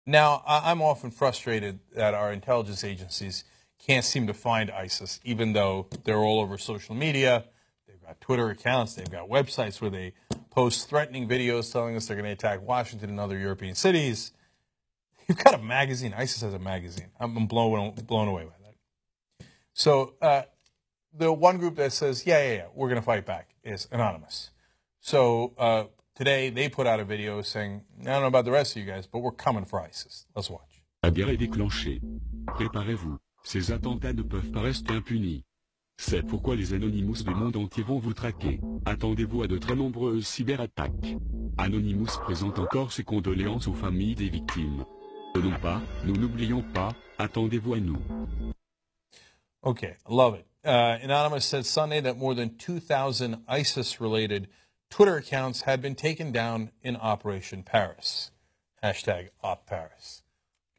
Now, I'm often frustrated that our intelligence agencies can't seem to find ISIS, even though they're all over social media. They've got Twitter accounts. They've got websites where they post threatening videos telling us they're going to attack Washington and other European cities. You've got a magazine. ISIS has a magazine. I'm blown away by that. So the one group that says, yeah, we're going to fight back is Anonymous. So today they put out a video saying, I don't know about the rest of you guys, but we're coming for ISIS. Let's watch. La guerre est déclenchée. Préparez-vous. Ces attentats ne peuvent pas rester impunis. C'est pourquoi les Anonymous du monde entier vont vous traquer. Attendez-vous à de très nombreuses cyberattaques. Anonymous présente encore ses condoléances aux familles des victimes. Nous n'oublions pas, attendez-vous à nous. Okay, love it. Anonymous said Sunday that more than 2,000 ISIS-related Twitter accounts had been taken down in Operation Paris. Hashtag #OpParis.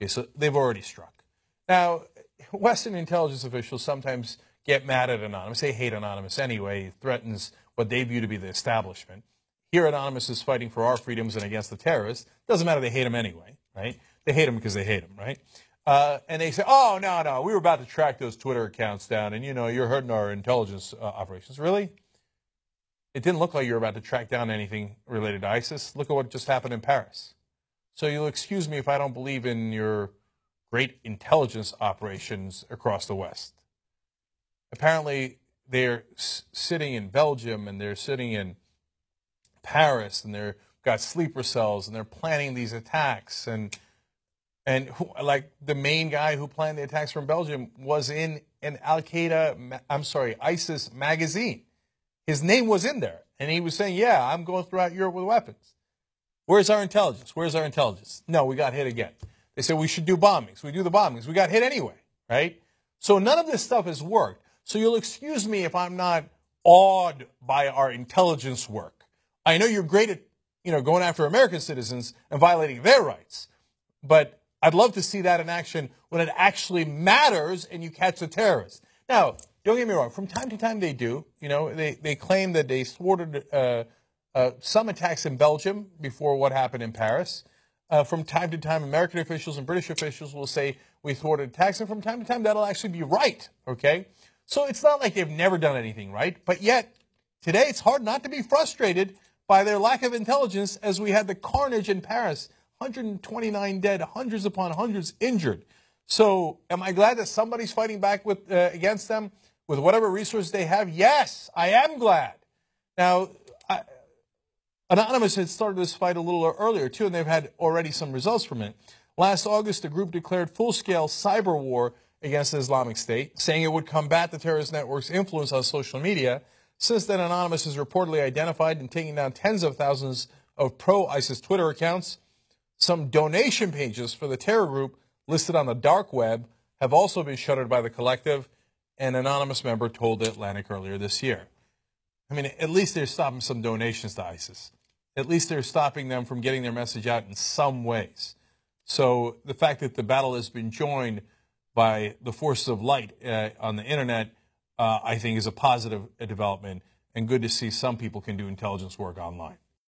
Okay, so they've already struck. Now, Western intelligence officials sometimes get mad at Anonymous. They hate Anonymous anyway. It threatens what they view to be the establishment. Here, Anonymous is fighting for our freedoms and against the terrorists. Doesn't matter, they hate him anyway, right? They hate him because they hate him, right? And they say, oh, no, we were about to track those Twitter accounts down, and, you're hurting our intelligence operations. Really? It didn't look like you were about to track down anything related to ISIS. Look at what just happened in Paris. So you'll excuse me if I don't believe in your great intelligence operations across the West. Apparently, they're sitting in Belgium, and they're sitting in Paris, and they've got sleeper cells, and they're planning these attacks. And like the main guy who planned the attacks from Belgium was in an ISIS magazine. His name was in there. And he was saying, yeah, I'm going throughout Europe with weapons. Where's our intelligence? Where's our intelligence? No, we got hit again. They said we should do bombings. We do the bombings. We got hit anyway, right? So none of this stuff has worked. So you'll excuse me if I'm not awed by our intelligence work. I know you're great at, going after American citizens and violating their rights. But I'd love to see that in action when it actually matters and you catch the terrorists. Now, don't get me wrong. From time to time they do. They claim that they thwarted some attacks in Belgium before what happened in Paris. From time to time, American officials and British officials will say we thwarted attacks. And from time to time, that'll actually be right. Okay? So it's not like they've never done anything right. But yet, today it's hard not to be frustrated by their lack of intelligence as we had the carnage in Paris. 129 dead, hundreds upon hundreds injured. So am I glad that somebody's fighting back against them with whatever resources they have? Yes, I am glad. Now, Anonymous had started this fight a little earlier, too, and they've had already some results from it. Last August, the group declared full-scale cyber war against the Islamic State, saying it would combat the terrorist network's influence on social media. Since then, Anonymous has reportedly identified and taken down tens of thousands of pro-ISIS Twitter accounts. Some donation pages for the terror group listed on the dark web have also been shuttered by the collective, an Anonymous member told The Atlantic earlier this year. I mean, at least they're stopping some donations to ISIS. At least they're stopping them from getting their message out in some ways. So the fact that the battle has been joined by the forces of light on the internet, I think is a positive development, and good to see some people can do intelligence work online.